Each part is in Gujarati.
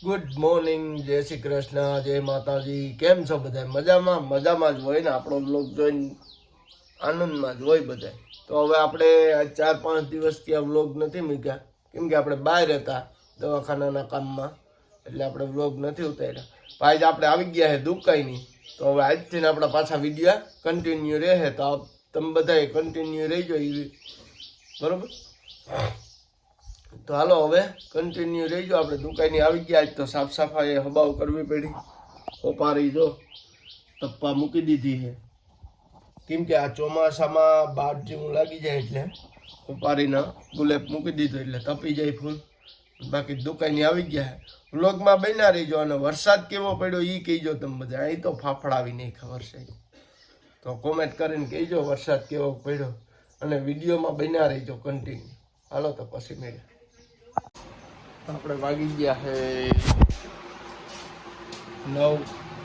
ગુડ મોર્નિંગ, જય શ્રી કૃષ્ણ, જય માતાજી. કેમ છો બધા? મજામાં? મજામાં જ હોય ને. આપણો બ્લોગ જોઈને આનંદમાં જ હોય બધા. તો હવે આપણે 4-5 દિવસથી આ બ્લોગ નથી મૂક્યા, કેમ કે આપણે બહાર હતા દવાખાનાના કામમાં, એટલે આપણે બ્લોગ નથી ઉતાર્યા. આજ આપણે આવી ગયા છે દુકાઈની, તો હવે આજથી આપણા પાછા વિડીયો કન્ટિન્યુ રહે. તો તમે બધાએ કન્ટિન્યુ રહીજો બરોબર. તો હાલો હવે કન્ટિન્યુ રહીજો. આપણે દુકાને આવી ગયા. આજ તો સાફ સફાઈ હબાવ કરવી પડી. ઓપારી જો તપ્પા મૂકી દીધી છે, કેમ કે આ ચોમાસામાં બાર જેવું લાગી જાય એટલે ઓપારીના ગુલેબ મૂકી દીધો એટલે તપી જાય ફૂલ. બાકી દુકાને આવી ગયા. વ્લોગમાં બન્યા રહીજો. અને વરસાદ કેવો પડ્યો એ કહીજો તમે બધા. અહીં તો ફાફડાવી નહીં ખબર છે, તો કોમેન્ટ કરીને કહીજો વરસાદ કેવો પડ્યો. અને વિડીયોમાં બન્યા રહીજો કન્ટિન્યુ. હાલો તો પછી મળ્યા. આપણે વાગી ગયા છે 9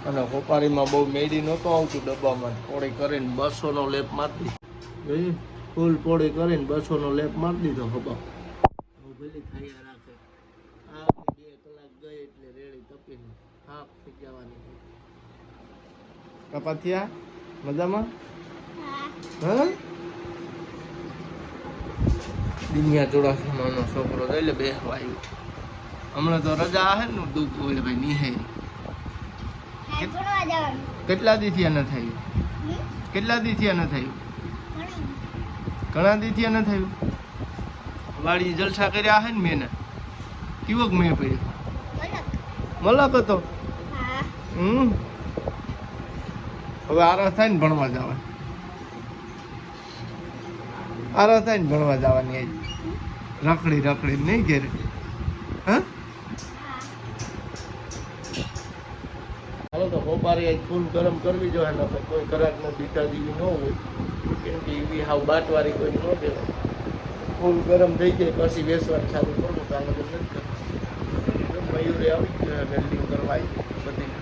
અને હોપારીમાં બહુ મેળી નહોતો આવતું. ડબ્બામાં પોળી કરીને 200નો લેપ મારી દીધો. ફૂલ પોળી કરીને 200નો લેપ મારી દીધો. હબા ભલે ખાયા રાખે. આ 2 કલાક ગઈ એટલે રેડી તપીને હાફ થઈ જવાની. કપાથિયા મજામાં? હા, દિનિયા ચોડાસમાનો છોકરો એટલે બેસવા આવ્યો. હમણાં તો રજા હે ને દુઃખ હોય ભાઈ નિહાય. કેટલા દી થયા ન થયું? કેટલા દી થયા ન થયું? ઘણા દી થયા ન થયું. વાડી જલસા કર્યા હે ને મેં કેવોક મેં પડ્યો? મલક હતો. હવે આરા થાય ને ભણવા જવાનું. આરા થાય ને ભણવા જવાની. રખડી રખડી નહીં ઘેરે. હા, હાલો તો હોપારી ફૂલ ગરમ કરવી જોઈએ ને. કોઈ ખરાકના બીટા જેવી ન હોય, કેમ કે એવી હાવ બાટવાળી કોઈ ન દેવાય. ફૂલ ગરમ થઈ જાય પછી બેસવાનું ચાલુ કરવું. તો આ બધું નથી કરવું. મયુરે આવી ગયો વેલ્ડિંગ કરવા બધી.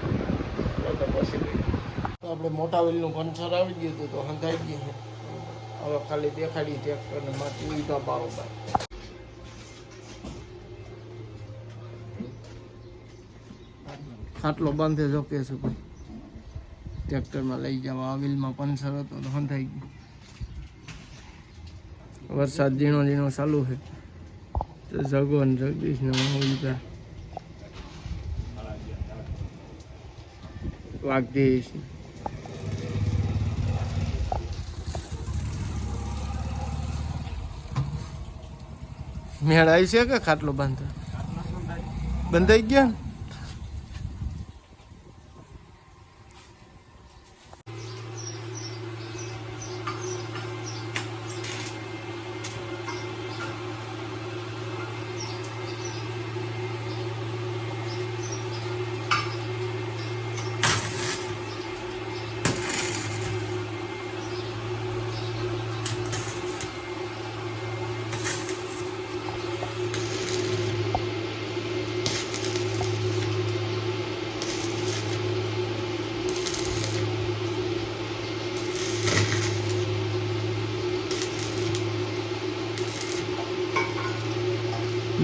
તો પછી આપણે મોટા વેલનું પંચર આવી ગયું હતું તો હંધાઈ ગયું છે. હવે ખાલી દેખાડી ટ્રેક્ટરને માટી ઈટા બારોબાર. ખાટલો બાંધે જો કે છે ભાઈ. ટ્રેક્ટરમાં લઈ જવા વ્હીલમાં પંચર હતો તો હંધાઈ ગયું. વરસાદ ઝીણો ઝીણો ચાલુ છે. તો જગવાન જગદીશ ને ઉલટા વાગદીશ. મેળ આવી છે કે ખાટલો બાંધો બંધાઈ ગયા?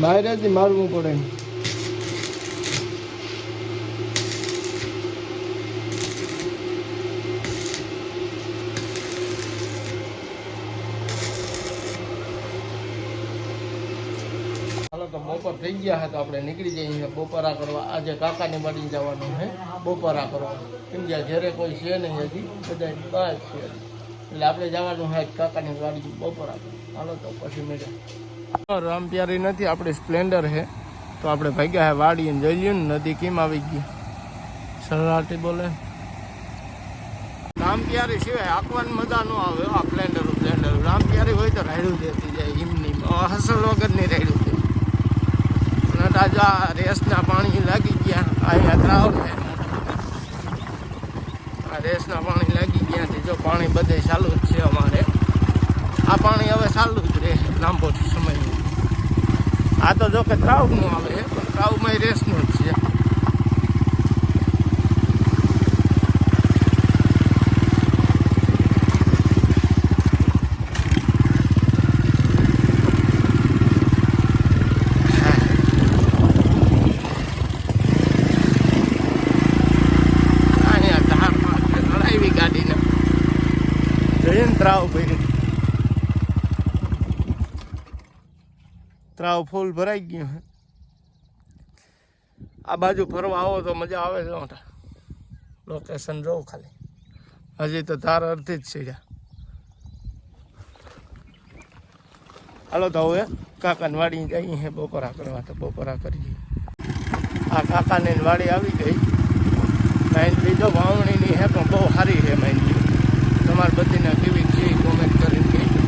બહાર જ મારવું પડે. હાલો તો બપોર થઈ ગયા હતા. આપણે નીકળી જઈએ બપોરા કરવા. આજે કાકાને મળી જવાનું છે બપોરા કરવા, કેમ કે ઘરે કોઈ છે નહીં હજી, બધા બહાર છે. એટલે આપણે જવાનું છે કાકાની ગાડી બપોરા કરવા. હાલો તો પછી મળ્યા. રામ પ્યારી નથી, આપણી સ્પ્લેન્ડર છે. તો આપણે ભાગ્યા હે વાડી ને જઈ લઈએ ને. નદી કેમ આવી ગઈ સરળાટી બોલે. રામ પ્યારી સિવાય આંકવાની મજા ન આવે. આ સ્પ્લેન્ડર રામ પ્યારી હોય તો રાયડું દેતી જાય એમની હસલ વગરની રાયડું દે. અને તાજા રેસના પાણી લાગી ગયા. અહીંયા તળાવ ને આ રેસના પાણી લાગી ગયા. જો પાણી બધે ચાલુ જ છે અમારે. આ પાણી હવે ચાલુ જ રહે લાંબો સમય. આ તો જો કે ત્રાવનું આવે, પણ ત્રાવમાં રેસનું જ છે. ત્રાવ ફૂલ ભરાઈ ગયું છે. આ બાજુ ફરવા આવો તો મજા આવે છે. મોટા લોકેશન જોઉં ખાલી, હજી તો ધાર અડધી જ છે. હાલો તો હવે કાકાની વાડી જઈએ છે બપોરા કરવા, તો બપોરા કરીએ. આ કાકાની વાડી આવી ગઈ. માંડવી જો વાવણીની છે પણ બહુ સારી છે માંડવી. તમારે બધીને કેવી છે કોમેન્ટ કરીને કહેજો.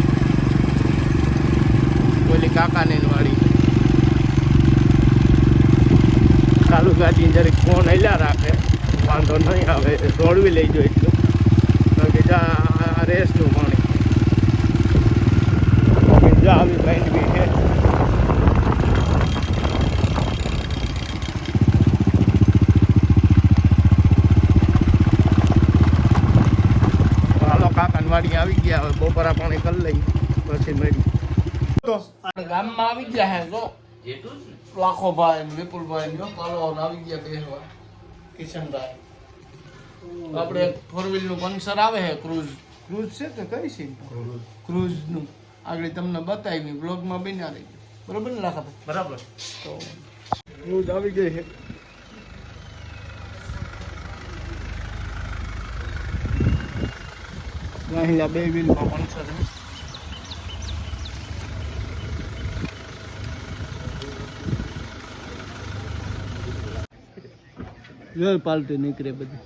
ઓલી કાકાની વાડી ચાલુ ગાડી જરીક ફોન હેલા રાખે, વાંધો નહીં આવે. દોડવી લઈ જો એટલું બાકી આ રેસનું પાણી આવી માંડવી છે. હાલો કાકાની વાડી આવી ગયા. હવે બપોરા પાણી કરી લઈ પછી મળી ગામમાં આવી ગયા હે. જો લાખોભાઈ વિપુલભાઈ જો પાલો આવી ગયા બેહવા. કિશનભાઈ આપણે 4 વ્હીલ નું પંચર આવે છે. ક્રૂઝ છે કે કઈ છે? ક્રૂઝ નું આગળ તમને બતાવી બ્લોગમાં બન્યા રહી ગયું. બરોબર ને લાખાભાઈ? બરાબર. તો ક્રૂઝ આવી ગઈ છે. અહીંયા 2 વ્હીલમાં પંચર છે. જોઈ પાલટી નીકળે બધી.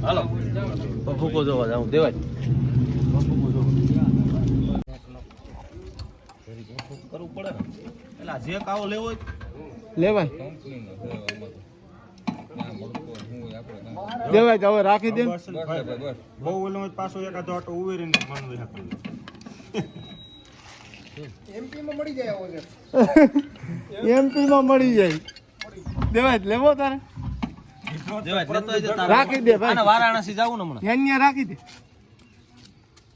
હાલો ભૂકો જોવા જાઉં દેવાય. કરવું પડે ને એટલે જે કાવો લેવો લેવાય. દેવાય હવે રાખી દે. બહુ ઓલો પાછો એકાદો આટો ઉવેરીને માનવી શકે. એમપીમાં મળી જાય આવો છે. એમપીમાં મળી જાય. દેવાય લેવો તારે રાખી દે ભાઈ. વારાણસી જાવું ને હમણાં અહીંયા રાખી દે.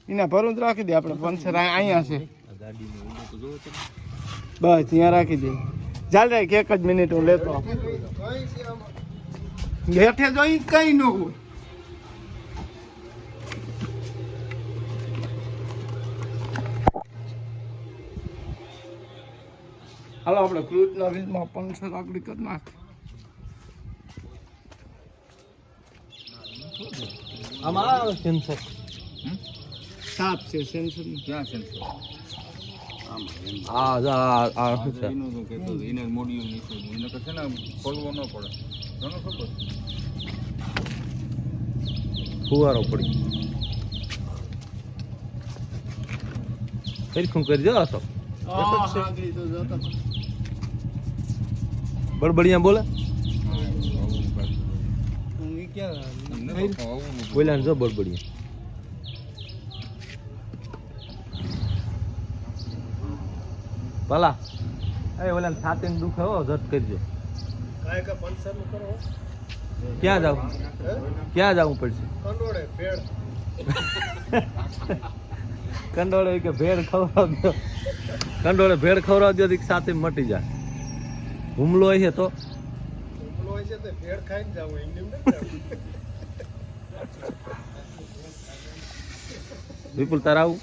એના ભરું રાખી દે. આપણે પંચર અહીંયા છે બસ ત્યાં રાખી દે. ચાલ રે 1 જ મિનિટ હું લેતો. હેઠે જોઈ કઈ ન હોય. હાલો આપણે ક્રૂઝના વ્હીલમાં પંચર આગળ કરી નાખ. આમાં આવે સેન્સર. સાપ છે સેન્સર. ક્યાં સેન્સર? આ શું છે? એનું તો કહેતો એને મોડ્યુલ નીચે એને તો છે ને ખોલવો ન પડે. ઘણો ખબર ફુવારો પડી સરખું કરી દો. આસો બડબડિયા બોલે બોલ્યા ને જો બડબડિયા. ભલા એ ઓલા છાતીને દુખે હો જટ કરજો. ક્યાં જાવ ક્યાં જવું પડશે? કંડોળે કે ભેળ ખવડાવ દો. કંડોળે ભેળ ખવડાવ દો સાથે મટી જાય. હુમલો હોય છે તો ભેળ ખાઈને જવું. વિપુલ તારા આવું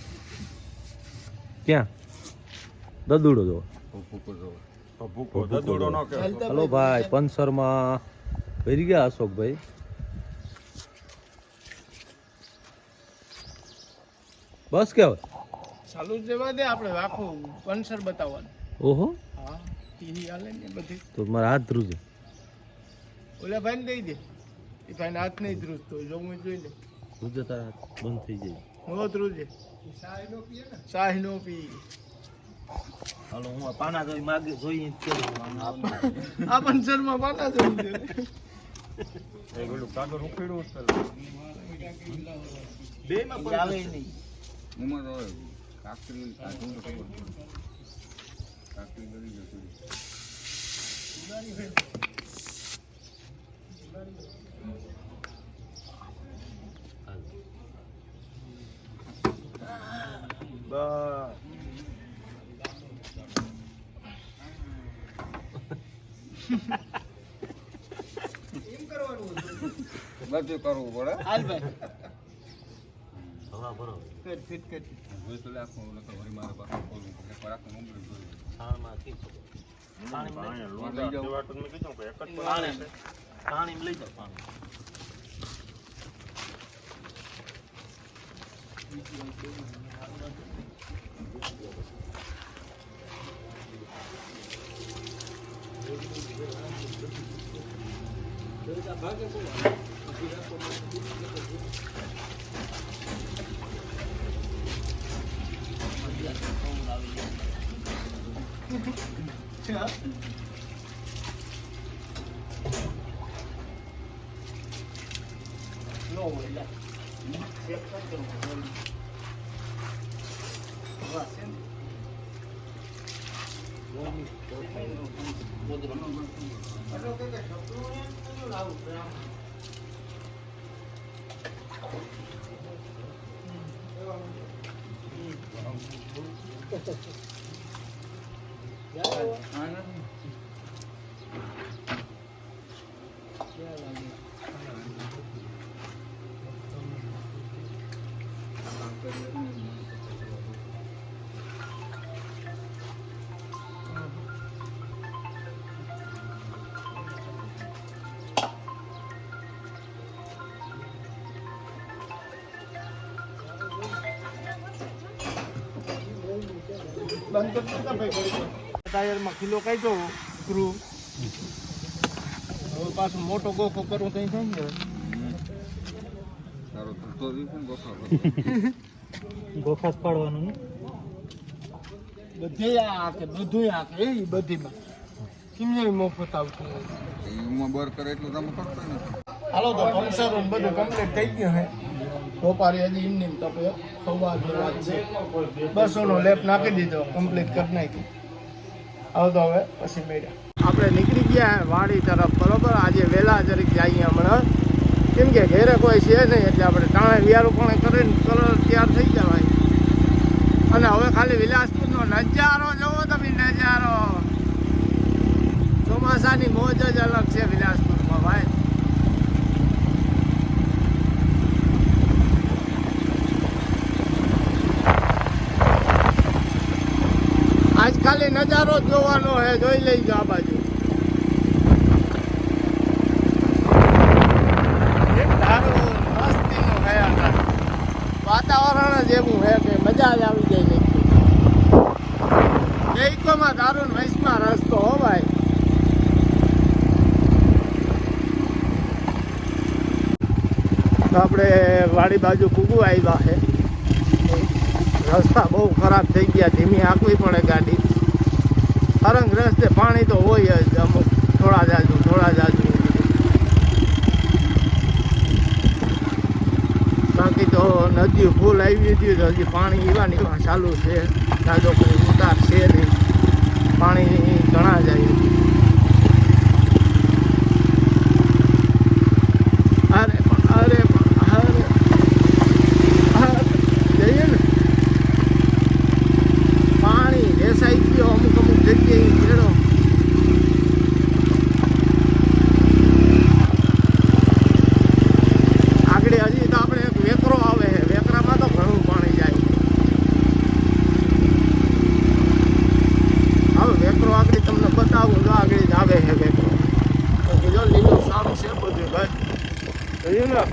ક્યાં દદુડો જો. હલો ભાઈ પંચર માં ભરી ગયા અશોકભાઈ. બસ કેવાય ચાલુ જવા દે. આપણે આખું પંચર બતાવવાનું. ઓહો હા હાલે ને બધી. તો મારા હાથ ધ્રુજે. ઓલા ભાઈ દઈ દે. એ ભાઈ હાથ નહીં ધ્રુજતો જોવું જોઈ લે. ધ્રુજે તારા હાથ બંધ થઈ જાય. હો ધ્રુજે. શાહી નો પી. હાલો હું પાના જોઈ માગે જોઈ આ પંચર માં પાના જોઈ એ ગોલું કાગળ ઉખેડું છે બે માં પણ આવે નહીં. ઉમર હોય કાકરી આ ઢૂંઢ ખબર કાકરી ગળી જશે. બસ બધું કરવું પડે હાલ ભાઈ હવા ભરો કર ફિટ કર જોઈ તો લાખો નકર વળી મારે પાછું ખોલવું પડે પર આખું મોબાઈલ જોયું છાણમાં કી પાણી લઈ જાઓ વાટું મેં કીધું કે એક જ પાણી લઈ જાઓ પાણી નો હોય ચેક કર વાહ સેમ બંધ કરતો ભાઈ ઘડી ટાયરમાં કિલો કાઢ્યો સ્ક્રૂ હવે પાછું મોટો ગોખો કરવું કઈ થાય ને તારો તો પણ ગોખા ગોખા પાડવાનું બધે આ કે બધું આ કે એ બધીમાં કેમ જેવી મફત આવતું એમાં બર કરે એટલું તમે કરતો નથી હાલો તો પંચર બધું કમ્પ્લીટ થઈ ગયું હે વેપારી હજી ઇન્ની તપે સવારની વાત છે 200 નો લેપ નાખી દીધો કમ્પ્લીટ કરી નાખી આવતો હવે પછી મેળા આપણે નીકળી ગયા વાડી તરફ બરોબર આજે વહેલા જરીક જઈએ હમણાં કેમ કે ઘેરે કોઈ છે નહીં એટલે આપણે ટાણે વિયારું પણ કરીને તૈયાર થઈ જવાય અને હવે ખાલી વિલાસપુરનો નજારો જોવો તમે નજારો ચોમાસાની મોજ જ અલગ છે વિલાસપુરમાં ભાઈ આજ ખાલી નજારો જ જોવાનો હે જોઈ લઈજો આ બાજુ એક ધારું મસ્તીનું હે આ વાતાવરણ જ એવું હે કે મજા જ આવી જાય ને એકોમાં દારૂ વૈશમાં રસ્તો હો ભાઈ તો આપણે વાડી બાજુ કૂગું આવ્યા છે રસ્તા બહુ ખરાબ થઈ ગયા ધીમી આંકવી પડે ગાડી તરંગ રસ્તે પાણી તો હોય જ અમુક થોડા જાજુ બાકી તો નદી ફૂલ આવી હતી તો હજી પાણી એવા ચાલુ છે જાજો કોઈ ઉતાર છે નહીં પાણી ઘણા જાય અરે જઈએ ને પાણી વેસાઈ ગયો અમુક જગ્યાએ ખેડો આગળ હજી તો આપણે એક વેકરો આવે છે વેકરામાં તો ઘણું પાણી જાય હવે વેકરો આગળ તમને બતાવું તો આગળ જ આવે છે વેકરો જો લીલું સામ છે બધું ભાઈ જોયું ને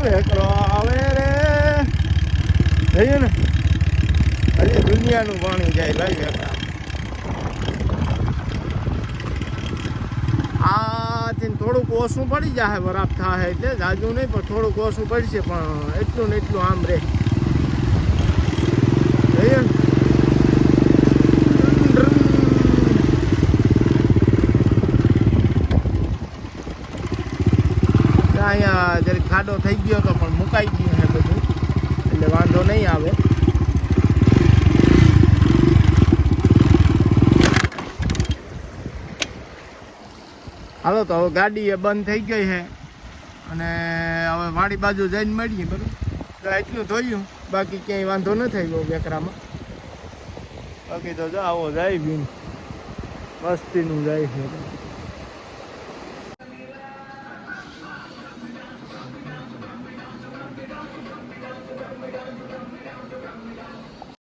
વેકરો આવે રે જોયું ને હજી દુનિયાનું પાણી જાય ભાઈ વેકરા આથી થોડુંક ઓછું પડી જાય બરાબર થાય એટલે જાજુ નહીં પણ થોડુંક ઓછું પડશે પણ એટલું ને એટલું આમ રે જોયું ને અહીંયા જરીક ખાડો થઈ ગયો તો પણ મુકાઈ ગયું છે બધું એટલે વાંધો નહીં આવે હાલો તો હવે ગાડી એ બંધ થઈ ગઈ છે અને હવે વાડી બાજુ જઈને મળીએ બરાબર તો એટલું જોયું બાકી ક્યાંય વાંધો ન થઈ ગયો વેકરામાં. બાકી તો જો આવો જાય બીન મસ્તીનું જાય છે.